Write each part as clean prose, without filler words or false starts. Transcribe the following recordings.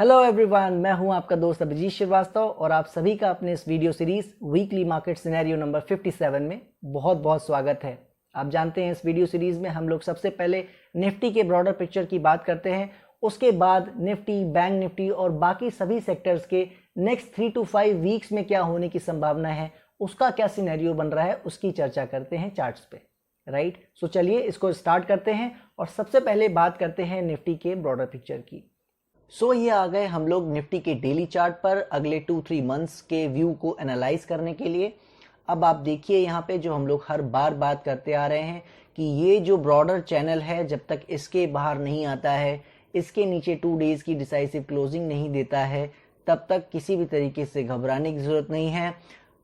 Hello everyone, मैं हूं आपका दोस्त अभिजीत श्रीवास्तव और आप सभी का अपने इस video series weekly market scenario number 57 में बहुत बहुत स्वागत है। आप जानते हैं इस वीडियो सीरीज में हम लोग सबसे पहले निफ्टी के ब्रॉडर पिक्चर की बात करते हैं, उसके बाद निफ्टी, बैंक निफ्टी और बाकी सभी सेक्टर्स के नेक्स्ट 3 to 5 वीक्स में क्या होने की संभावना है, उसका क्या सिनेरियो बन रहा है, उसकी चर्चा करते हैं चार्ट्स पे। राइट, सो चलिए इसको स्टार्ट करते हैं और सबसे पहले बात करते हैं निफ्टी के ब्रॉडर पिक्चर की। ये आ गए हम लोग निफ्टी के डेली चार्ट पर अगले 2-3 मंथ्स के व्यू को एनालाइज करने के लिए। अब आप देखिए यहाँ पे जो हम लोग हर बार बात करते आ रहे हैं कि ये जो ब्रॉडर चैनल है, जब तक इसके बाहर नहीं आता है, इसके नीचे 2 डेज की डिसाइसिव क्लोजिंग नहीं देता है, तब तक किसी भी तरीके से घबराने की जरूरत नहीं है।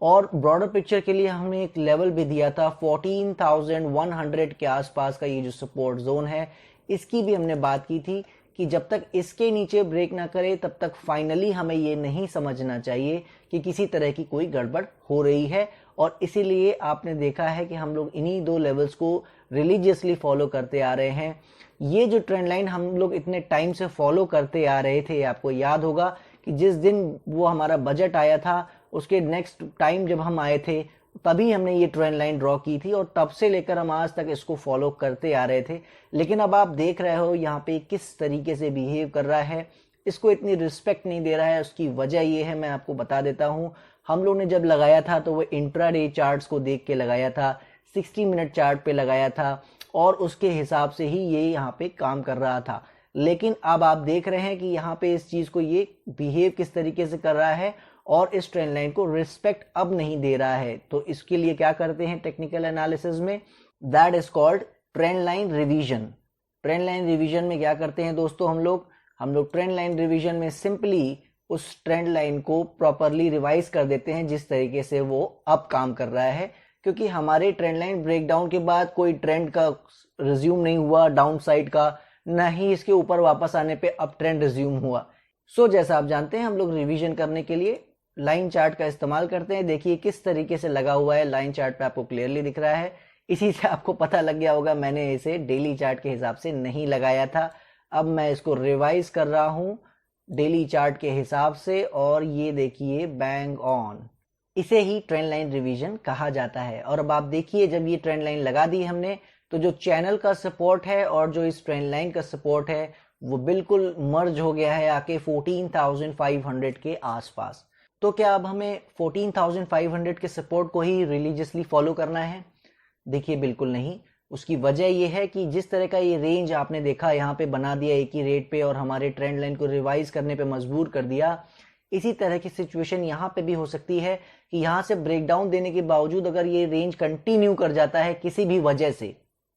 और ब्रॉडर पिक्चर के लिए हमने एक लेवल भी दिया था 14,100 के आसपास का, ये जो सपोर्ट जोन है, इसकी भी हमने बात की थी कि जब तक इसके नीचे ब्रेक ना करे तब तक फाइनली हमें ये नहीं समझना चाहिए कि किसी तरह की कोई गड़बड़ हो रही है। और इसीलिए आपने देखा है कि हम लोग इन्हीं 2 लेवल्स को रिलीजियसली फॉलो करते आ रहे हैं। ये जो ट्रेंड लाइन हम लोग इतने टाइम से फॉलो करते आ रहे थे, आपको याद होगा कि जिस दिन वो हमारा बजट आया था उसके नेक्स्ट टाइम जब हम आए थे तभी हमने ये ट्रेंड लाइन ड्रॉ की थी और तब से लेकर हम आज तक इसको फॉलो करते आ रहे थे। लेकिन अब आप देख रहे हो यहाँ पे किस तरीके से बिहेव कर रहा है, इसको इतनी रिस्पेक्ट नहीं दे रहा है। उसकी वजह ये है, मैं आपको बता देता हूँ। हम लोग ने जब लगाया था तो वो इंट्राडे चार्ट्स को देख के लगाया था, 60 मिनट चार्ट पे लगाया था और उसके हिसाब से ही ये यहाँ पे काम कर रहा था। लेकिन अब आप देख रहे हैं कि यहाँ पे इस चीज को ये बिहेव किस तरीके से कर रहा है और इस ट्रेंड लाइन को रिस्पेक्ट अब नहीं दे रहा है। तो इसके लिए क्या करते हैं टेक्निकल एनालिसिस में, that is called trend line revision. Trend line revision में क्या करते हैं दोस्तों, हम लोग ट्रेंड लाइन रिवीजन में सिंपली उस ट्रेंड लाइन को प्रॉपरली रिवाइज कर देते हैं जिस तरीके से वो अब काम कर रहा है। क्योंकि हमारे ट्रेंड लाइन ब्रेकडाउन के बाद कोई ट्रेंड का रिज्यूम नहीं हुआ डाउन साइड का, ना ही इसके ऊपर वापस आने पे अप ट्रेंड रिज्यूम हुआ। जैसा आप जानते हैं हम लोग रिवीजन करने के लिए लाइन चार्ट का इस्तेमाल करते हैं। देखिए किस तरीके से लगा हुआ है, लाइन चार्ट पे आपको क्लियरली दिख रहा है। इसी से आपको पता लग गया होगा मैंने इसे डेली चार्ट के हिसाब से नहीं लगाया था। अब मैं इसको रिवाइज कर रहा हूं डेली चार्ट के हिसाब से और ये देखिए बैंग ऑन, इसे ही ट्रेंड लाइन रिवीजन कहा जाता है। और अब आप देखिए जब ये ट्रेंड लाइन लगा दी हमने तो जो चैनल का सपोर्ट है और जो इस ट्रेंड लाइन का सपोर्ट है वो बिल्कुल मर्ज हो गया है आके 14,500 के आसपास। तो क्या अब हमें 14,500 के सपोर्ट को ही रिलीजियसली फॉलो करना है? देखिए बिल्कुल नहीं। उसकी वजह यह है कि जिस तरह का ये रेंज आपने देखा यहाँ पे बना दिया एक ही रेट पे और हमारे ट्रेंड लाइन को रिवाइज करने पे मजबूर कर दिया, इसी तरह की सिचुएशन यहाँ पे भी हो सकती है कि यहाँ से ब्रेकडाउन देने के बावजूद अगर ये रेंज कंटिन्यू कर जाता है किसी भी वजह से,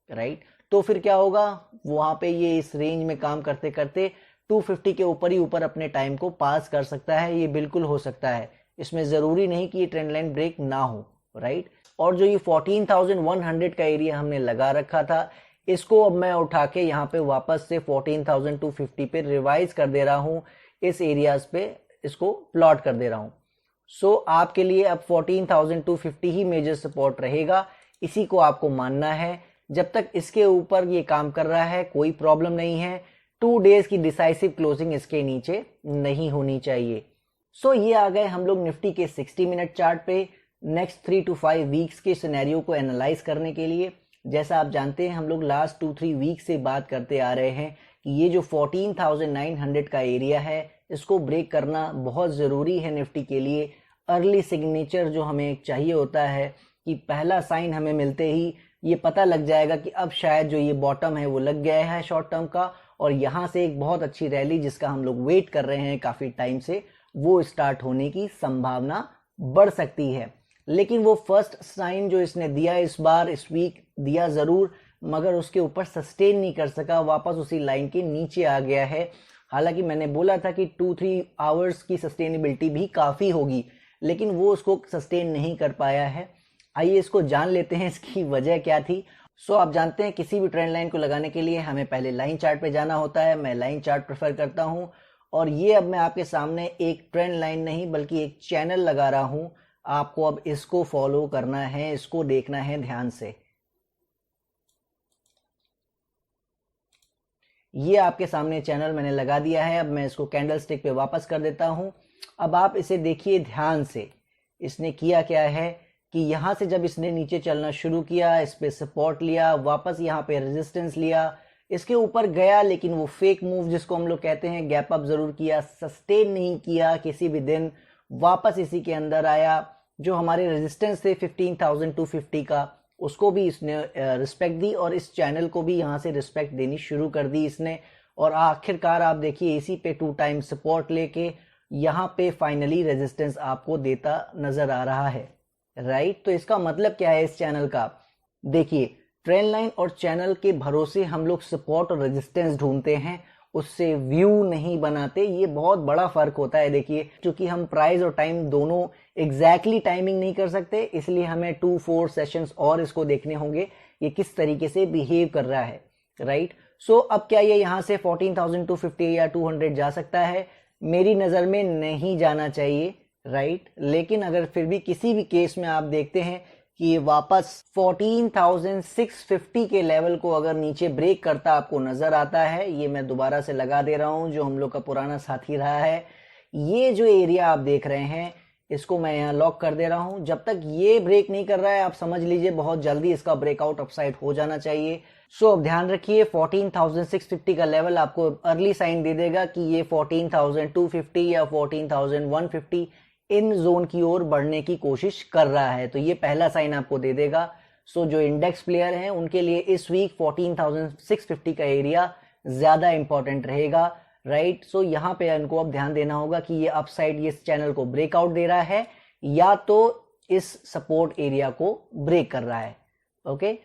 राइट, तो फिर क्या होगा, वहां पे ये इस रेंज में काम करते करते 250 के ऊपर ही ऊपर अपने टाइम को पास कर सकता है। ये बिल्कुल हो सकता है, इसमें जरूरी नहीं कि ये ट्रेंड लाइन ब्रेक ना हो, राइट। और जो ये 14,100 का एरिया हमने लगा रखा था, इसको अब मैं उठा के यहाँ पे वापस से 14,250 पे रिवाइज कर दे रहा हूँ, इस एरियाज पे इसको प्लॉट कर दे रहा हूँ। आपके लिए अब 14,250 ही मेजर सपोर्ट रहेगा, इसी को आपको मानना है। जब तक इसके ऊपर ये काम कर रहा है कोई प्रॉब्लम नहीं है, 2 डेज की डिसाइसिव क्लोजिंग इसके नीचे नहीं होनी चाहिए। ये आ गए हम लोग निफ्टी के 60 मिनट चार्ट पे नेक्स्ट 3 to 5 वीक्स के सिनेरियो को एनालाइज करने के लिए। जैसा आप जानते हैं हम लोग लास्ट 2-3 वीक से बात करते आ रहे हैं कि ये जो 14,900 का एरिया है इसको ब्रेक करना बहुत ज़रूरी है निफ्टी के लिए। अर्ली सिग्नेचर जो हमें चाहिए होता है कि पहला साइन हमें मिलते ही ये पता लग जाएगा कि अब शायद जो ये बॉटम है वो लग गया है शॉर्ट टर्म का और यहाँ से एक बहुत अच्छी रैली जिसका हम लोग वेट कर रहे हैं काफ़ी टाइम से, वो स्टार्ट होने की संभावना बढ़ सकती है। लेकिन वो फर्स्ट साइन जो इसने दिया इस बार, इस वीक दिया ज़रूर, मगर उसके ऊपर सस्टेन नहीं कर सका, वापस उसी लाइन के नीचे आ गया है। हालांकि मैंने बोला था कि 2-3 आवर्स की सस्टेनेबिलिटी भी काफ़ी होगी, लेकिन वो उसको सस्टेन नहीं कर पाया है। आइए इसको जान लेते हैं इसकी वजह क्या थी। आप जानते हैं किसी भी ट्रेंड लाइन को लगाने के लिए हमें पहले लाइन चार्ट पे जाना होता है। मैं लाइन चार्ट प्रेफर करता हूं और ये अब मैं आपके सामने एक ट्रेंड लाइन नहीं बल्कि एक चैनल लगा रहा हूं। आपको अब इसको फॉलो करना है, इसको देखना है ध्यान से। ये आपके सामने चैनल मैंने लगा दिया है। अब मैं इसको कैंडल स्टिक पे वापस कर देता हूँ। अब आप इसे देखिए ध्यान से, इसने किया क्या है कि यहाँ से जब इसने नीचे चलना शुरू किया, इस पे सपोर्ट लिया, वापस यहाँ पे रेजिस्टेंस लिया, इसके ऊपर गया, लेकिन वो फेक मूव जिसको हम लोग कहते हैं, गैप अप जरूर किया, सस्टेन नहीं किया किसी भी दिन, वापस इसी के अंदर आया। जो हमारे रेजिस्टेंस थे 15,250 का, उसको भी इसने रिस्पेक्ट दी और इस चैनल को भी यहाँ से रिस्पेक्ट देनी शुरू कर दी इसने। और आखिरकार आप देखिए इसी पे 2 टाइम सपोर्ट लेके यहाँ पे फाइनली रेजिस्टेंस आपको देता नजर आ रहा है, राइट। तो इसका मतलब क्या है इस चैनल का? देखिए, ट्रेंड लाइन और चैनल के भरोसे हम लोग सपोर्ट और रेजिस्टेंस ढूंढते हैं, उससे व्यू नहीं बनाते। ये बहुत बड़ा फर्क होता है। देखिए, क्योंकि हम प्राइस और टाइम दोनों एग्जैक्टली टाइमिंग नहीं कर सकते, इसलिए हमें 2-4 सेशंस और इसको देखने होंगे ये किस तरीके से बिहेव कर रहा है, राइट। सो अब क्या ये यहाँ से 14,250 या 200 जा सकता है? मेरी नज़र में नहीं जाना चाहिए, राइट। लेकिन अगर फिर भी किसी भी केस में आप देखते हैं कि ये वापस 14,650 के लेवल को अगर नीचे ब्रेक करता आपको नजर आता है, ये मैं दोबारा से लगा दे रहा हूं जो हम लोग का पुराना साथी रहा है, ये जो एरिया आप देख रहे हैं इसको मैं यहाँ लॉक कर दे रहा हूं। जब तक ये ब्रेक नहीं कर रहा है, आप समझ लीजिए बहुत जल्दी इसका ब्रेकआउट अपसाइड हो जाना चाहिए। सो अब ध्यान रखिए, 14,650 का लेवल आपको अर्ली साइन दे देगा कि ये 14,250 या 14,150 इन जोन की ओर बढ़ने की कोशिश कर रहा है। तो ये पहला साइन आपको दे देगा। सो जो इंडेक्स प्लेयर हैं उनके लिए इस वीक 14,650 का एरिया ज्यादा इंपॉर्टेंट रहेगा, राइट। सो यहाँ पे इनको अब ध्यान देना होगा कि ये अपसाइड ये इस चैनल को ब्रेकआउट दे रहा है या तो इस सपोर्ट एरिया को ब्रेक कर रहा है, ओके।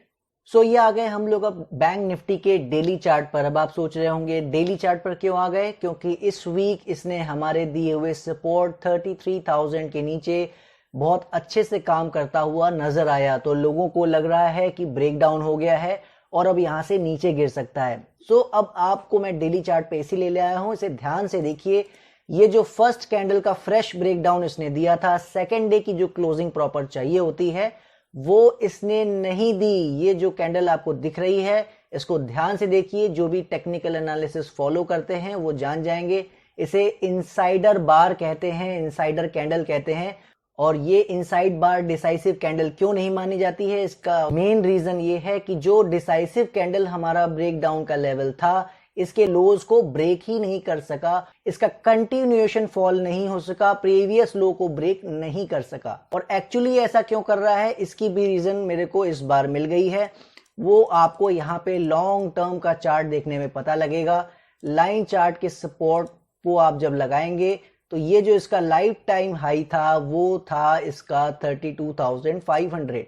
सो ये आ गए हम लोग अब बैंक निफ्टी के डेली चार्ट पर। अब आप सोच रहे होंगे डेली चार्ट पर क्यों आ गए? क्योंकि इस वीक इसने हमारे दिए हुए सपोर्ट 33,000 के नीचे बहुत अच्छे से काम करता हुआ नजर आया। तो लोगों को लग रहा है कि ब्रेकडाउन हो गया है और अब यहां से नीचे गिर सकता है। सो अब आपको मैं डेली चार्ट पे इसीलिए ले आया हूं, इसे ध्यान से देखिए। ये जो फर्स्ट कैंडल का फ्रेश ब्रेकडाउन इसने दिया था, सेकेंड डे की जो क्लोजिंग प्रॉपर चाहिए होती है वो इसने नहीं दी। ये जो कैंडल आपको दिख रही है इसको ध्यान से देखिए। जो भी टेक्निकल एनालिसिस फॉलो करते हैं वो जान जाएंगे, इसे इनसाइडर बार कहते हैं, इनसाइडर कैंडल कहते हैं। और ये इनसाइड बार डिसाइसिव कैंडल क्यों नहीं मानी जाती है? इसका मेन रीजन ये है कि जो डिसाइसिव कैंडल हमारा ब्रेकडाउन का लेवल था, इसके लोज को ब्रेक ही नहीं कर सका, इसका कंटिन्यूएशन फॉल नहीं हो सका, प्रीवियस लो को ब्रेक नहीं कर सका। और एक्चुअली ऐसा क्यों कर रहा है, इसकी भी रीजन मेरे को इस बार मिल गई है। वो आपको यहाँ पे लॉन्ग टर्म का चार्ट देखने में पता लगेगा। लाइन चार्ट के सपोर्ट को आप जब लगाएंगे तो ये जो इसका लाइफ टाइम हाई था वो था इसका 32,500।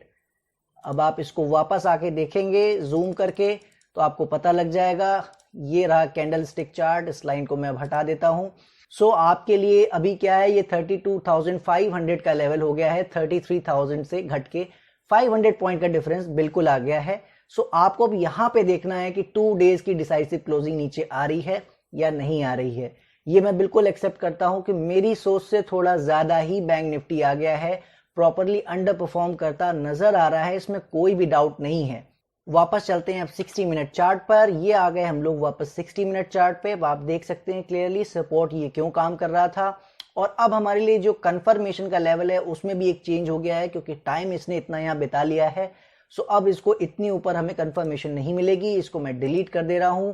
अब आप इसको वापस आके देखेंगे जूम करके तो आपको पता लग जाएगा। ये रहा कैंडल स्टिक चार्ट, इस लाइन को मैं अब हटा देता हूं। सो आपके लिए अभी क्या है, ये 32,500 का लेवल हो गया है, 33,000 से घट के 500 पॉइंट का डिफरेंस बिल्कुल आ गया है। सो आपको अब यहां पे देखना है कि 2 डेज की डिसाइसिव क्लोजिंग नीचे आ रही है या नहीं आ रही है। ये मैं बिल्कुल एक्सेप्ट करता हूं कि मेरी सोच से थोड़ा ज्यादा ही बैंक निफ्टी आ गया है, प्रॉपरली अंडर परफॉर्म करता नजर आ रहा है, इसमें कोई भी डाउट नहीं है। वापस चलते हैं अब 60 मिनट चार्ट पर। ये आ गए हम लोग वापस 60 मिनट चार्ट पे। आप देख सकते हैं क्लियरली सपोर्ट ये क्यों काम कर रहा था। और अब हमारे लिए जो कंफर्मेशन का लेवल है उसमें भी एक चेंज हो गया है, क्योंकि टाइम इसने इतना यहाँ बिता लिया है। सो अब इसको इतनी ऊपर हमें कंफर्मेशन नहीं मिलेगी, इसको मैं डिलीट कर दे रहा हूं।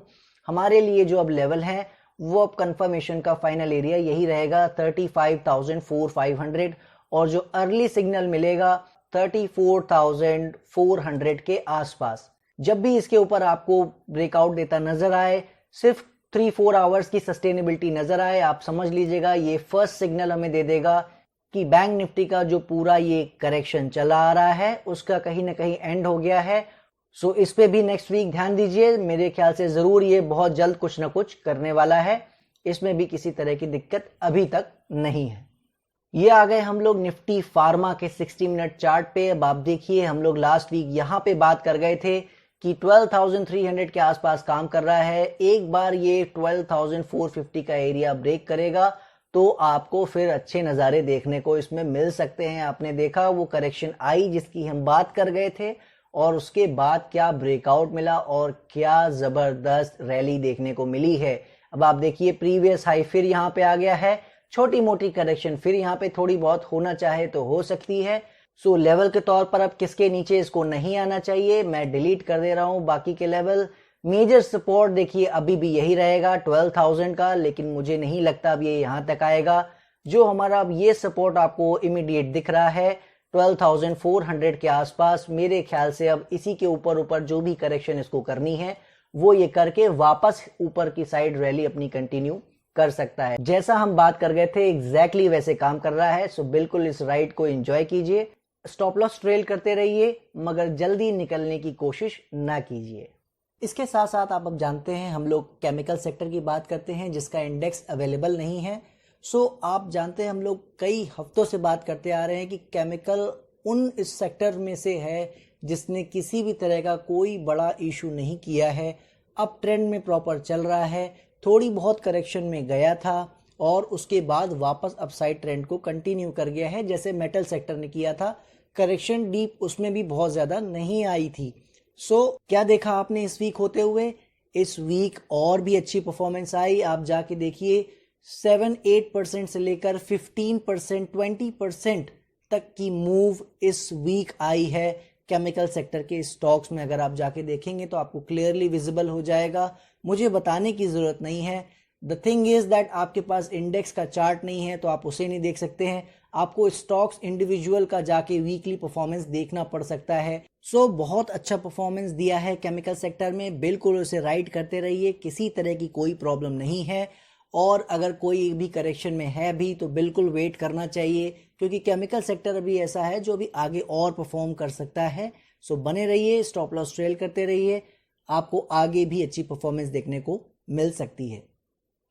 हमारे लिए जो अब लेवल है वो अब कंफर्मेशन का फाइनल एरिया यही रहेगा 35,400 और जो अर्ली सिग्नल मिलेगा 34,400 के आसपास। जब भी इसके ऊपर आपको ब्रेकआउट देता नजर आए, सिर्फ 3-4 आवर्स की सस्टेनेबिलिटी नजर आए, आप समझ लीजिएगा ये फर्स्ट सिग्नल हमें दे देगा कि बैंक निफ्टी का जो पूरा ये करेक्शन चला आ रहा है उसका कहीं ना कहीं एंड हो गया है। सो इस पे भी नेक्स्ट वीक ध्यान दीजिए। मेरे ख्याल से जरूर ये बहुत जल्द कुछ ना कुछ करने वाला है, इसमें भी किसी तरह की दिक्कत अभी तक नहीं है। ये आ गए हम लोग निफ्टी फार्मा के 60 मिनट चार्ट पे। अब आप देखिए हम लोग लास्ट वीक यहाँ पे बात कर गए थे कि 12,300 के आसपास काम कर रहा है। एक बार ये 12,450 का एरिया ब्रेक करेगा तो आपको फिर अच्छे नज़ारे देखने को इसमें मिल सकते हैं। आपने देखा वो करेक्शन आई जिसकी हम बात कर गए थे, और उसके बाद क्या ब्रेकआउट मिला और क्या जबरदस्त रैली देखने को मिली है। अब आप देखिए प्रीवियस हाई फिर यहाँ पे आ गया है, छोटी मोटी करेक्शन फिर यहाँ पे थोड़ी बहुत होना चाहे तो हो सकती है। सो लेवल के तौर पर अब किसके नीचे इसको नहीं आना चाहिए, मैं डिलीट कर दे रहा हूँ बाकी के लेवल। मेजर सपोर्ट देखिए अभी भी यही रहेगा 12,000 का, लेकिन मुझे नहीं लगता अब ये यहाँ तक आएगा। जो हमारा अब ये सपोर्ट आपको इमीडिएट दिख रहा है 12,400 के आसपास, मेरे ख्याल से अब इसी के ऊपर ऊपर जो भी करेक्शन इसको करनी है वो ये करके वापस ऊपर की साइड रैली अपनी कंटिन्यू कर सकता है। जैसा हम बात कर गए थे एग्जैक्टली वैसे काम कर रहा है। सो बिल्कुल इस राइड को एंजॉय कीजिए, स्टॉप लॉस ट्रेल करते रहिए, मगर जल्दी निकलने की कोशिश ना कीजिए। इसके साथ साथ आप अब जानते हैं हम लोग केमिकल सेक्टर की बात करते हैं जिसका इंडेक्स अवेलेबल नहीं है। सो आप जानते हैं हम लोग कई हफ्तों से बात करते आ रहे हैं कि केमिकल उन इस सेक्टर में से है जिसने किसी भी तरह का कोई बड़ा इशू नहीं किया है, अब ट्रेंड में प्रॉपर चल रहा है। थोड़ी बहुत करेक्शन में गया था और उसके बाद वापस अपसाइड ट्रेंड को कंटिन्यू कर गया है, जैसे मेटल सेक्टर ने किया था। करेक्शन डीप उसमें भी बहुत ज़्यादा नहीं आई थी। सो क्या देखा आपने इस वीक होते हुए, इस वीक और भी अच्छी परफॉर्मेंस आई। आप जाके देखिए 7-8% से लेकर 15% 20% तक की मूव इस वीक आई है केमिकल सेक्टर के स्टॉक्स में। अगर आप जाके देखेंगे तो आपको क्लियरली विजिबल हो जाएगा, मुझे बताने की ज़रूरत नहीं है। द थिंग इज़ दैट आपके पास इंडेक्स का चार्ट नहीं है तो आप उसे नहीं देख सकते हैं, आपको स्टॉक्स इंडिविजुअल का जाके वीकली परफॉर्मेंस देखना पड़ सकता है। सो बहुत अच्छा परफॉर्मेंस दिया है केमिकल सेक्टर में, बिल्कुल उसे राइड करते रहिए, किसी तरह की कोई प्रॉब्लम नहीं है। और अगर कोई भी करेक्शन में है भी तो बिल्कुल वेट करना चाहिए, क्योंकि केमिकल सेक्टर अभी ऐसा है जो अभी आगे और परफॉर्म कर सकता है। सो बने रहिए, स्टॉप लॉस ट्रेल करते रहिए, आपको आगे भी अच्छी परफॉर्मेंस देखने को मिल सकती है।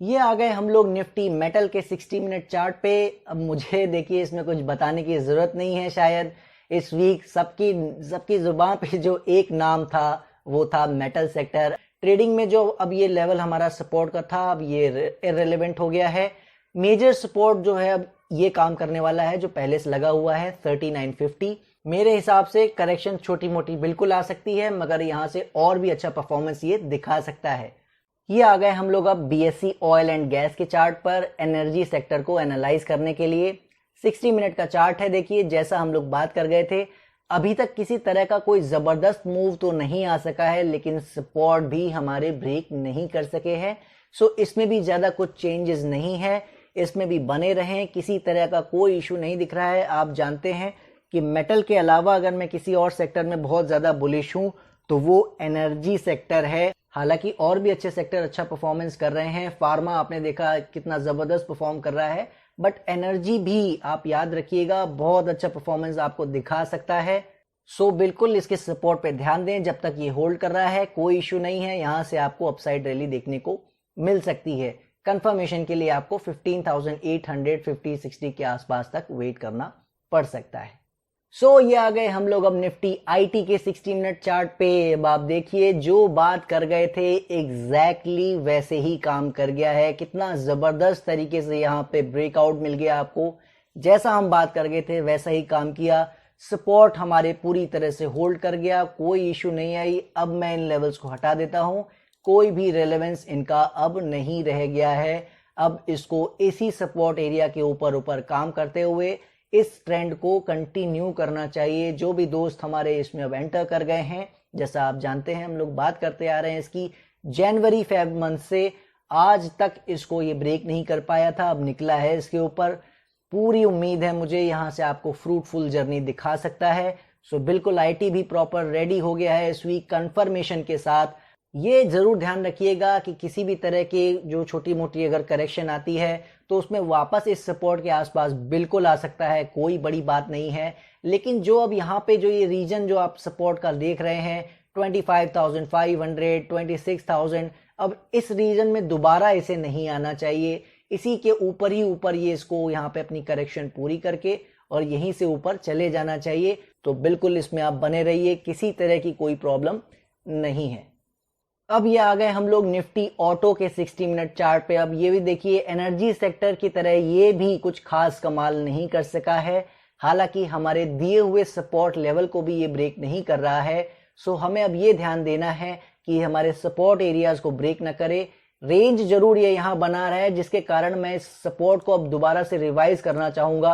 ये आ गए हम लोग निफ्टी मेटल के 60 मिनट चार्ट पे। अब मुझे देखिए इसमें कुछ बताने की ज़रूरत नहीं है शायद। इस वीक सबकी जुबान पे जो एक नाम था वो था मेटल सेक्टर। ट्रेडिंग में जो अब ये लेवल हमारा सपोर्ट का था अब ये इररिलेवेंट हो गया है। मेजर सपोर्ट जो है अब ये काम करने वाला है जो पहले से लगा हुआ है 3950। मेरे हिसाब से करेक्शन छोटी मोटी बिल्कुल आ सकती है, मगर यहाँ से और भी अच्छा परफॉर्मेंस ये दिखा सकता है। ये आ गए हम लोग अब बीएसई ऑयल एंड गैस के चार्ट पर एनर्जी सेक्टर को एनालाइज करने के लिए। 60 मिनट का चार्ट है। देखिए जैसा हम लोग बात कर गए थे, अभी तक किसी तरह का कोई जबरदस्त मूव तो नहीं आ सका है, लेकिन सपोर्ट भी हमारे ब्रेक नहीं कर सके हैं। सो इसमें भी ज्यादा कुछ चेंजेस नहीं है, इसमें भी बने रहें, किसी तरह का कोई इशू नहीं दिख रहा है। आप जानते हैं कि मेटल के अलावा अगर मैं किसी और सेक्टर में बहुत ज्यादा बुलिश हूं तो वो एनर्जी सेक्टर है। हालांकि और भी अच्छे सेक्टर अच्छा परफॉर्मेंस कर रहे हैं, फार्मा आपने देखा कितना जबरदस्त परफॉर्म कर रहा है, बट एनर्जी भी आप याद रखिएगा बहुत अच्छा परफॉर्मेंस आपको दिखा सकता है। सो बिल्कुल इसके सपोर्ट पे ध्यान दें, जब तक ये होल्ड कर रहा है कोई इशू नहीं है, यहां से आपको अपसाइड रैली देखने को मिल सकती है। कंफर्मेशन के लिए आपको 15,850-60 के आसपास तक वेट करना पड़ सकता है। सो ये आ गए हम लोग अब निफ्टी आईटी के 60 मिनट चार्ट पे। अब आप देखिए जो बात कर गए थे एग्जैक्टली वैसे ही काम कर गया है। कितना जबरदस्त तरीके से यहाँ पे ब्रेकआउट मिल गया आपको, जैसा हम बात कर गए थे वैसा ही काम किया। सपोर्ट हमारे पूरी तरह से होल्ड कर गया, कोई इशू नहीं आई। अब मैं इन लेवल्स को हटा देता हूं, कोई भी रेलेवेंस इनका अब नहीं रह गया है। अब इसको इसी सपोर्ट एरिया के ऊपर काम करते हुए इस ट्रेंड को कंटिन्यू करना चाहिए। जो भी दोस्त हमारे इसमें अब एंटर कर गए हैं, जैसा आप जानते हैं हम लोग बात करते आ रहे हैं इसकी जनवरी फेब मंथ से, आज तक इसको ये ब्रेक नहीं कर पाया था, अब निकला है इसके ऊपर। पूरी उम्मीद है मुझे यहाँ से आपको फ्रूटफुल जर्नी दिखा सकता है। सो बिल्कुल आईटी भी प्रॉपर रेडी हो गया है इस वीक कंफर्मेशन के साथ। ये जरूर ध्यान रखिएगा कि किसी भी तरह की जो छोटी मोटी अगर करेक्शन आती है तो उसमें वापस इस सपोर्ट के आसपास बिल्कुल आ सकता है, कोई बड़ी बात नहीं है। लेकिन जो अब यहाँ पे जो ये रीजन जो आप सपोर्ट का देख रहे हैं 25,500, 26,000, अब इस रीजन में दोबारा इसे नहीं आना चाहिए। इसी के ऊपर ही ऊपर ये इसको यहाँ पे अपनी करेक्शन पूरी करके और यहीं से ऊपर चले जाना चाहिए। तो बिल्कुल इसमें आप बने रहिए, किसी तरह की कोई प्रॉब्लम नहीं है। अब ये आ गए हम लोग निफ्टी ऑटो के 60 मिनट चार्ट पे। अब ये भी देखिए एनर्जी सेक्टर की तरह ये भी कुछ खास कमाल नहीं कर सका है। हालांकि हमारे दिए हुए सपोर्ट लेवल को भी ये ब्रेक नहीं कर रहा है। सो हमें अब ये ध्यान देना है कि हमारे सपोर्ट एरियाज को ब्रेक ना करे। रेंज जरूर ये यहाँ बना रहा है, जिसके कारण मैं इस सपोर्ट को अब दोबारा से रिवाइज करना चाहूंगा,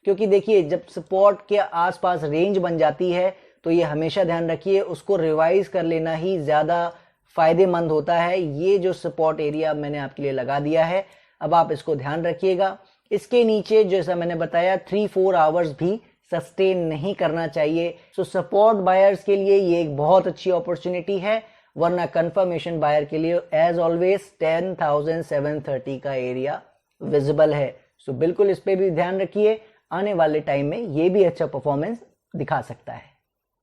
क्योंकि देखिए जब सपोर्ट के आसपास रेंज बन जाती है तो ये हमेशा ध्यान रखिए उसको रिवाइज कर लेना ही ज्यादा फायदेमंद होता है। ये जो सपोर्ट एरिया मैंने आपके लिए लगा दिया है, अब आप इसको ध्यान रखिएगा। इसके नीचे जैसा मैंने बताया 3-4 आवर्स भी सस्टेन नहीं करना चाहिए। सो सपोर्ट बायर्स के लिए ये एक बहुत अच्छी अपॉर्चुनिटी है, वरना कंफर्मेशन बायर के लिए एज ऑलवेज 10,730 का एरिया विजिबल है। सो बिल्कुल इस पे भी ध्यान रखिए, आने वाले टाइम में ये भी अच्छा परफॉर्मेंस दिखा सकता है।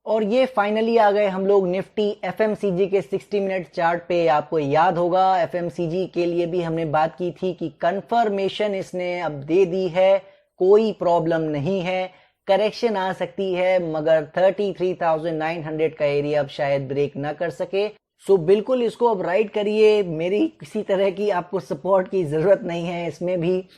और ये फाइनली आ गए हम लोग निफ्टी एफएमसीजी के 60 मिनट चार्ट पे। आपको याद होगा एफएमसीजी के लिए भी हमने बात की थी कि कंफर्मेशन इसने अब दे दी है, कोई प्रॉब्लम नहीं है, करेक्शन आ सकती है, मगर 33,900 का एरिया अब शायद ब्रेक ना कर सके। सो बिल्कुल इसको अब राइट करिए, मेरी किसी तरह की आपको सपोर्ट की जरूरत नहीं है। इसमें भी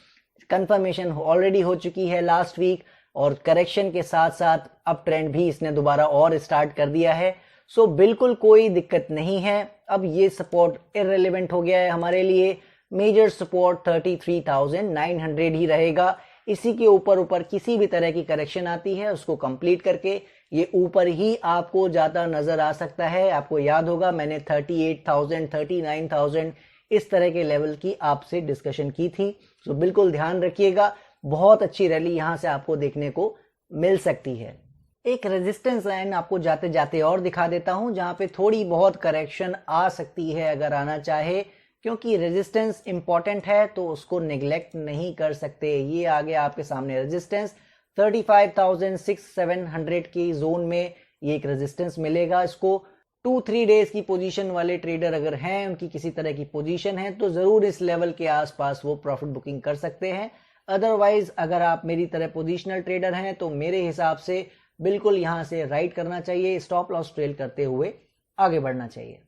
कंफर्मेशन ऑलरेडी हो चुकी है लास्ट वीक, और करेक्शन के साथ साथ अप ट्रेंड भी इसने दोबारा और स्टार्ट कर दिया है। सो बिल्कुल कोई दिक्कत नहीं है। अब ये सपोर्ट इररिलेवेंट हो गया है हमारे लिए। मेजर सपोर्ट 33,900 ही रहेगा। इसी के ऊपर ऊपर किसी भी तरह की करेक्शन आती है उसको कंप्लीट करके ये ऊपर ही आपको जाता नजर आ सकता है। आपको याद होगा मैंने 38,000 39,000 इस तरह के लेवल की आपसे डिस्कशन की थी। सो बिल्कुल ध्यान रखिएगा, बहुत अच्छी रैली यहां से आपको देखने को मिल सकती है। एक रेजिस्टेंस लाइन आपको जाते जाते और दिखा देता हूं, जहां पे थोड़ी बहुत करेक्शन आ सकती है अगर आना चाहे, क्योंकि रेजिस्टेंस इंपॉर्टेंट है तो उसको निगलेक्ट नहीं कर सकते। ये आगे आपके सामने रेजिस्टेंस 35,600-700 की जोन में ये एक रेजिस्टेंस मिलेगा। इसको 2-3 डेज की पोजीशन वाले ट्रेडर अगर हैं, उनकी किसी तरह की पोजीशन है, तो जरूर इस लेवल के आसपास वो प्रॉफिट बुकिंग कर सकते हैं। अदरवाइज अगर आप मेरी तरह पोजीशनल ट्रेडर हैं तो मेरे हिसाब से बिल्कुल यहां से राइट करना चाहिए, स्टॉप लॉस ट्रेल करते हुए आगे बढ़ना चाहिए।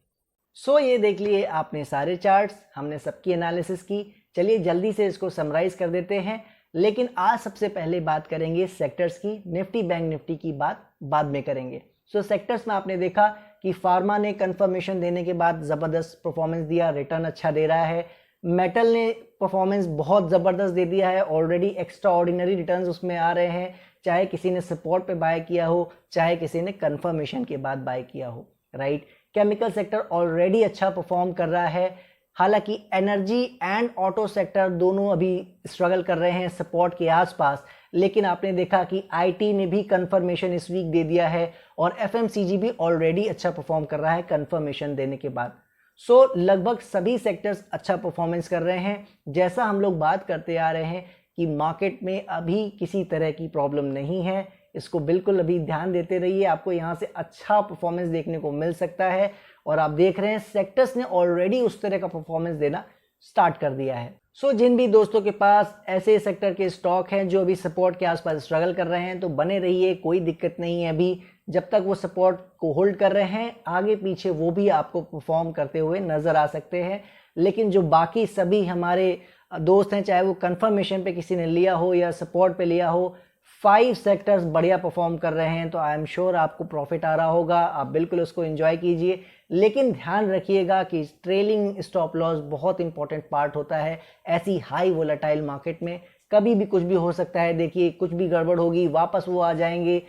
सो ये देख लिए आपने सारे चार्ट्स, हमने सबकी एनालिसिस की। चलिए जल्दी से इसको समराइज कर देते हैं, लेकिन आज सबसे पहले बात करेंगे सेक्टर्स की। निफ्टी बैंक निफ्टी की बात बाद में करेंगे। सो सेक्टर्स में आपने देखा कि फार्मा ने कंफर्मेशन देने के बाद जबरदस्त परफॉर्मेंस दिया, रिटर्न अच्छा दे रहा है। मेटल ने परफॉर्मेंस बहुत जबरदस्त दे दिया है, ऑलरेडी एक्स्ट्रा ऑर्डिनरी रिटर्न्स उसमें आ रहे हैं, चाहे किसी ने सपोर्ट पे बाय किया हो, चाहे किसी ने कंफर्मेशन के बाद बाय किया हो, राइट। केमिकल सेक्टर ऑलरेडी अच्छा परफॉर्म कर रहा है। हालांकि एनर्जी एंड ऑटो सेक्टर दोनों अभी स्ट्रगल कर रहे हैं सपोर्ट के आसपास, लेकिन आपने देखा कि आईटी ने भी कंफर्मेशन इस वीक दे दिया है और एफएमसीजी भी ऑलरेडी अच्छा परफॉर्म कर रहा है कंफर्मेशन देने के बाद। सो लगभग सभी सेक्टर्स अच्छा परफॉर्मेंस कर रहे हैं। जैसा हम लोग बात करते आ रहे हैं कि मार्केट में अभी किसी तरह की प्रॉब्लम नहीं है, इसको बिल्कुल अभी ध्यान देते रहिए, आपको यहाँ से अच्छा परफॉर्मेंस देखने को मिल सकता है। और आप देख रहे हैं सेक्टर्स ने ऑलरेडी उस तरह का परफॉर्मेंस देना स्टार्ट कर दिया है। सो जिन भी दोस्तों के पास ऐसे सेक्टर के स्टॉक हैं जो अभी सपोर्ट के आसपास स्ट्रगल कर रहे हैं, तो बने रहिए, कोई दिक्कत नहीं है। अभी जब तक वो सपोर्ट को होल्ड कर रहे हैं, आगे पीछे वो भी आपको परफॉर्म करते हुए नजर आ सकते हैं। लेकिन जो बाकी सभी हमारे दोस्त हैं, चाहे वो कंफर्मेशन पे किसी ने लिया हो या सपोर्ट पे लिया हो, 5 सेक्टर्स बढ़िया परफॉर्म कर रहे हैं, तो आई एम श्योर आपको प्रॉफिट आ रहा होगा। आप बिल्कुल उसको एंजॉय कीजिए, लेकिन ध्यान रखिएगा कि ट्रेलिंग स्टॉप लॉस बहुत इंपॉर्टेंट पार्ट होता है ऐसी हाई वोलेटाइल मार्केट में। कभी भी कुछ भी हो सकता है, देखिए कुछ भी गड़बड़ होगी, वापस वो आ जाएंगे,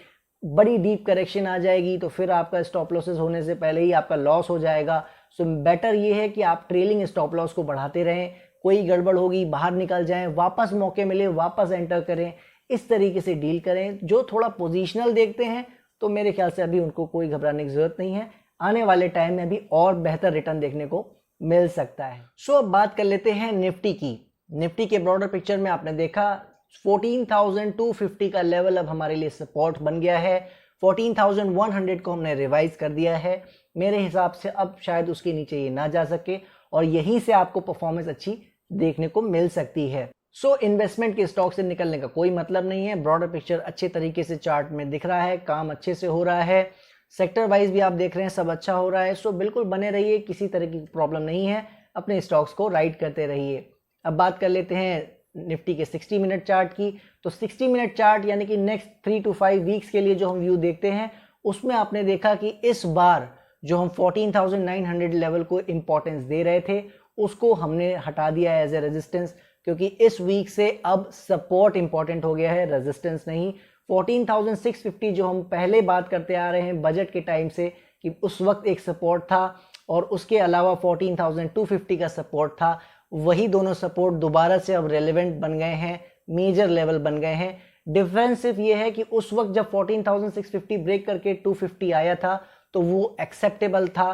बड़ी डीप करेक्शन आ जाएगी, तो फिर आपका स्टॉप लॉसेस होने से पहले ही आपका लॉस हो जाएगा। सो बेटर ये है कि आप ट्रेलिंग स्टॉप लॉस को बढ़ाते रहें, कोई गड़बड़ होगी बाहर निकल जाएं, वापस मौके मिले वापस एंटर करें, इस तरीके से डील करें। जो थोड़ा पोजीशनल देखते हैं तो मेरे ख्याल से अभी उनको कोई घबराने की जरूरत नहीं है, आने वाले टाइम में भी और बेहतर रिटर्न देखने को मिल सकता है। सो अब बात कर लेते हैं निफ्टी की। निफ्टी के ब्रॉडर पिक्चर में आपने देखा 14,250 का लेवल अब हमारे लिए सपोर्ट बन गया है। 14,100 को हमने रिवाइज कर दिया है। मेरे हिसाब से अब शायद उसके नीचे ये ना जा सके और यहीं से आपको परफॉर्मेंस अच्छी देखने को मिल सकती है। सो इन्वेस्टमेंट के स्टॉक से निकलने का कोई मतलब नहीं है। ब्रॉडर पिक्चर अच्छे तरीके से चार्ट में दिख रहा है, काम अच्छे से हो रहा है, सेक्टर वाइज भी आप देख रहे हैं सब अच्छा हो रहा है। सो बिल्कुल बने रहिए, किसी तरह की प्रॉब्लम नहीं है, अपने स्टॉक्स को राइड करते रहिए। अब बात कर लेते हैं निफ्टी के 60 मिनट चार्ट की। तो 60 मिनट चार्ट यानी कि नेक्स्ट 3 to 5 वीक्स के लिए जो हम व्यू देखते हैं, उसमें आपने देखा कि इस बार जो हम 14,900 लेवल को इंपॉर्टेंस दे रहे थे, उसको हमने हटा दिया एज ए रेजिस्टेंस, क्योंकि इस वीक से अब सपोर्ट इंपॉर्टेंट हो गया है, रेजिस्टेंस नहीं। 14,650 जो हम पहले बात करते आ रहे हैं बजट के टाइम से कि उस वक्त एक सपोर्ट था, और उसके अलावा 14,250 का सपोर्ट था, वही दोनों सपोर्ट दोबारा से अब रेलेवेंट बन गए हैं, मेजर लेवल बन गए हैं। डिफरेंस सिर्फ ये है कि उस वक्त जब 14,650 ब्रेक करके 250 आया था तो वो एक्सेप्टेबल था,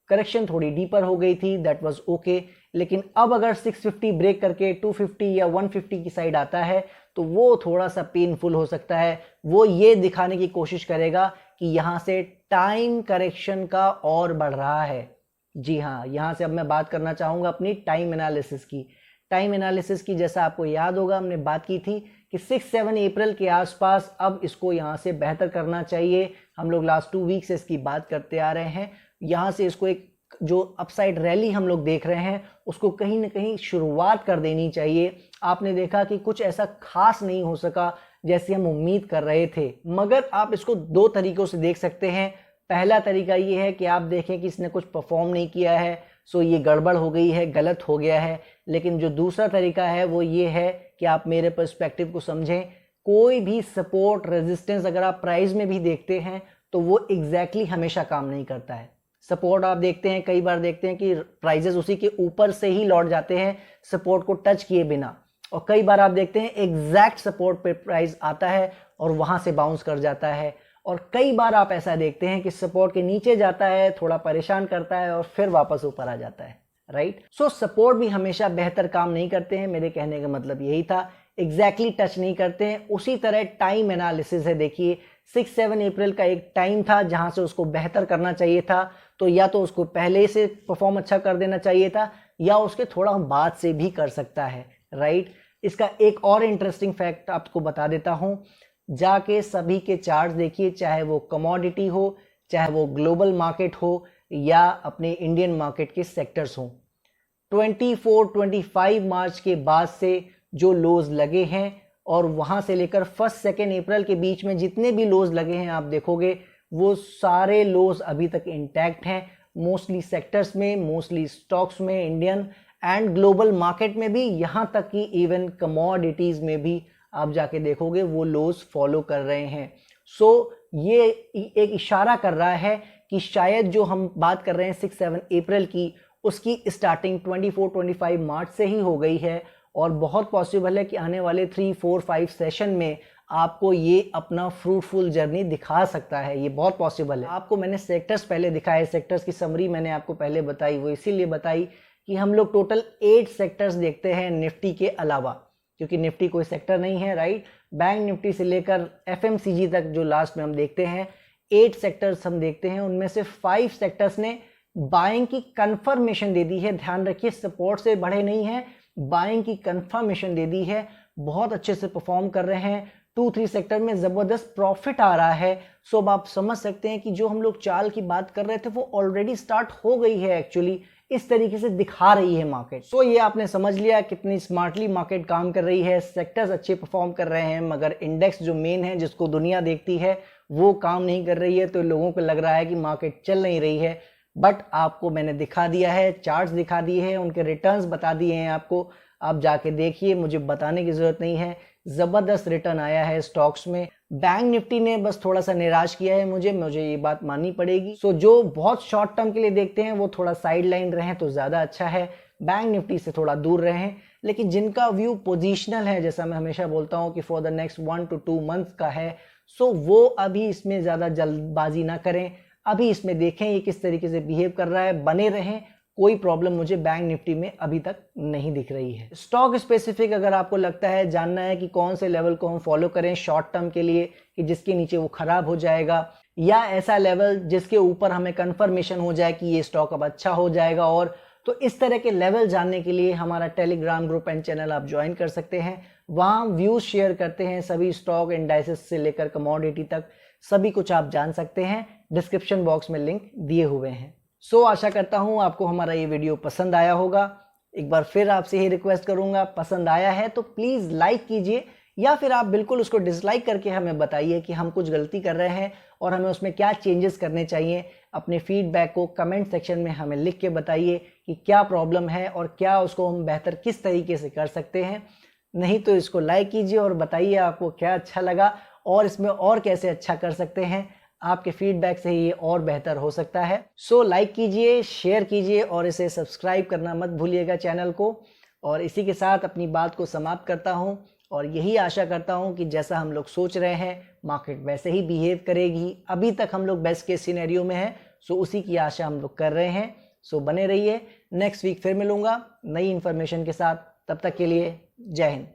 करेक्शन थोड़ी डीपर हो गई थी, दैट वाज ओके। लेकिन अब अगर 650 ब्रेक करके 250 या 150 की साइड आता है तो वो थोड़ा सा पेनफुल हो सकता है। वो ये दिखाने की कोशिश करेगा कि यहाँ से टाइम करेक्शन का और बढ़ रहा है। जी हाँ, यहाँ से अब मैं बात करना चाहूँगा अपनी टाइम एनालिसिस की। टाइम एनालिसिस की जैसा आपको याद होगा हमने बात की थी कि 6-7 अप्रैल के आसपास अब इसको यहाँ से बेहतर करना चाहिए। हम लोग लास्ट 2 वीक से इसकी बात करते आ रहे हैं। यहाँ से इसको एक जो अपसाइड रैली हम लोग देख रहे हैं उसको कहीं ना कहीं शुरुआत कर देनी चाहिए। आपने देखा कि कुछ ऐसा खास नहीं हो सका जैसे हम उम्मीद कर रहे थे, मगर आप इसको 2 तरीकों से देख सकते हैं। पहला तरीका ये है कि आप देखें कि इसने कुछ परफॉर्म नहीं किया है, सो ये गड़बड़ हो गई है, गलत हो गया है। लेकिन जो दूसरा तरीका है वो ये है कि आप मेरे पर्सपेक्टिव को समझें। कोई भी सपोर्ट रेजिस्टेंस अगर आप प्राइस में भी देखते हैं तो वो एग्जैक्टली हमेशा काम नहीं करता है। सपोर्ट आप देखते हैं, कई बार देखते हैं कि प्राइजेस उसी के ऊपर से ही लौट जाते हैं सपोर्ट को टच किए बिना, और कई बार आप देखते हैं एग्जैक्ट सपोर्ट पे प्राइस आता है और वहां से बाउंस कर जाता है। और कई बार आप ऐसा देखते हैं कि सपोर्ट के नीचे जाता है, थोड़ा परेशान करता है और फिर वापस ऊपर आ जाता है, राइट। सो सपोर्ट भी हमेशा बेहतर काम नहीं करते हैं, मेरे कहने का मतलब यही था, एग्जैक्टली टच नहीं करते हैं। उसी तरह टाइम एनालिसिस है, देखिए 6-7 अप्रैल का एक टाइम था जहां से उसको बेहतर करना चाहिए था, तो या तो उसको पहले से परफॉर्म अच्छा कर देना चाहिए था या उसके थोड़ा बाद से भी कर सकता है, राइट। इसका एक और इंटरेस्टिंग फैक्ट आपको बता देता हूं, जाके सभी के चार्ट्स देखिए, चाहे वो कमोडिटी हो, चाहे वो ग्लोबल मार्केट हो या अपने इंडियन मार्केट के सेक्टर्स हो। 24-25 मार्च के बाद से जो लोज लगे हैं और वहां से लेकर 1-2 अप्रैल के बीच में जितने भी लोज लगे हैं आप देखोगे वो सारे लोज अभी तक इंटैक्ट हैं, मोस्टली सेक्टर्स में, मोस्टली स्टॉक्स में, इंडियन एंड ग्लोबल मार्केट में भी, यहां तक कि इवन कमोडिटीज में भी आप जाके देखोगे वो लोज फॉलो कर रहे हैं। सो ये एक इशारा कर रहा है कि शायद जो हम बात कर रहे हैं 6-7 अप्रैल की, उसकी स्टार्टिंग 24-25 मार्च से ही हो गई है, और बहुत पॉसिबल है कि आने वाले 3-4-5 सेशन में आपको ये अपना फ्रूटफुल जर्नी दिखा सकता है, ये बहुत पॉसिबल है। आपको मैंने सेक्टर्स पहले दिखाए, सेक्टर्स की समरी मैंने आपको पहले बताई, वो इसीलिए बताई कि हम लोग टोटल 8 सेक्टर्स देखते हैं निफ्टी के अलावा, क्योंकि निफ्टी कोई सेक्टर नहीं है, राइट। बैंक निफ्टी से लेकर FMCG तक जो लास्ट में हम देखते हैं 8 सेक्टर्स हम देखते हैं, उनमें से 5 सेक्टर्स ने बाइंग की कंफर्मेशन दे दी है। ध्यान रखिए, सपोर्ट से बढ़े नहीं है, बाइंग की कंफर्मेशन दे दी है, बहुत अच्छे से परफॉर्म कर रहे हैं। 2-3 सेक्टर में जबरदस्त प्रॉफिट आ रहा है। सो अब आप समझ सकते हैं कि जो हम लोग चाल की बात कर रहे थे वो ऑलरेडी स्टार्ट हो गई है, एक्चुअली इस तरीके से दिखा रही है मार्केट। सो ये आपने समझ लिया कितनी स्मार्टली मार्केट काम कर रही है, सेक्टर्स अच्छे परफॉर्म कर रहे हैं, मगर इंडेक्स जो मेन है जिसको दुनिया देखती है वो काम नहीं कर रही है। तो लोगों को लग रहा है कि मार्केट चल नहीं रही है, बट आपको मैंने दिखा दिया है, चार्ट्स दिखा दिए हैं, उनके रिटर्न्स बता दिए हैं आपको, आप जाके देखिए, मुझे बताने की जरूरत नहीं है। जबरदस्त रिटर्न आया है स्टॉक्स में। बैंक निफ्टी ने बस थोड़ा सा निराश किया है मुझे ये बात माननी पड़ेगी। सो जो बहुत शॉर्ट टर्म के लिए देखते हैं वो थोड़ा साइड लाइन रहे तो ज्यादा अच्छा है, बैंक निफ्टी से थोड़ा दूर रहे। लेकिन जिनका व्यू पोजिशनल है, जैसा मैं हमेशा बोलता हूँ कि for the next 1 to 2 months का है, सो वो अभी इसमें ज्यादा जल्दबाजी ना करें, अभी इसमें देखें ये किस तरीके से बिहेव कर रहा है, बने रहें। कोई प्रॉब्लम मुझे बैंक निफ्टी में अभी तक नहीं दिख रही है। स्टॉक स्पेसिफिक अगर आपको लगता है जानना है कि कौन से लेवल को हम फॉलो करें शॉर्ट टर्म के लिए कि जिसके नीचे वो खराब हो जाएगा, या ऐसा लेवल जिसके ऊपर हमें कंफर्मेशन हो जाए कि ये स्टॉक अब अच्छा हो जाएगा, और तो इस तरह के लेवल जानने के लिए हमारा टेलीग्राम ग्रुप एंड चैनल आप ज्वाइन कर सकते हैं। वहाँ हम व्यूज शेयर करते हैं, सभी स्टॉक इंडाइसेस से लेकर कमोडिटी तक सभी कुछ आप जान सकते हैं। डिस्क्रिप्शन बॉक्स में लिंक दिए हुए हैं। सो आशा करता हूं आपको हमारा ये वीडियो पसंद आया होगा। एक बार फिर आपसे ही रिक्वेस्ट करूंगा, पसंद आया है तो प्लीज़ लाइक कीजिए, या फिर आप बिल्कुल उसको डिसलाइक करके हमें बताइए कि हम कुछ गलती कर रहे हैं और हमें उसमें क्या चेंजेस करने चाहिए। अपने फीडबैक को कमेंट सेक्शन में हमें लिख के बताइए कि क्या प्रॉब्लम है और क्या उसको हम बेहतर किस तरीके से कर सकते हैं। नहीं तो इसको लाइक कीजिए और बताइए आपको क्या अच्छा लगा और इसमें और कैसे अच्छा कर सकते हैं। आपके फीडबैक से ही ये और बेहतर हो सकता है। सो लाइक कीजिए, शेयर कीजिए और इसे सब्सक्राइब करना मत भूलिएगा चैनल को। और इसी के साथ अपनी बात को समाप्त करता हूँ और यही आशा करता हूँ कि जैसा हम लोग सोच रहे हैं मार्केट वैसे ही बिहेव करेगी। अभी तक हम लोग बेस्ट केस सिनेरियो में हैं, सो उसी की आशा हम लोग कर रहे हैं। सो बने रहिए, नेक्स्ट वीक फिर मिलूंगा नई इन्फॉर्मेशन के साथ। तब तक के लिए जय हिंद।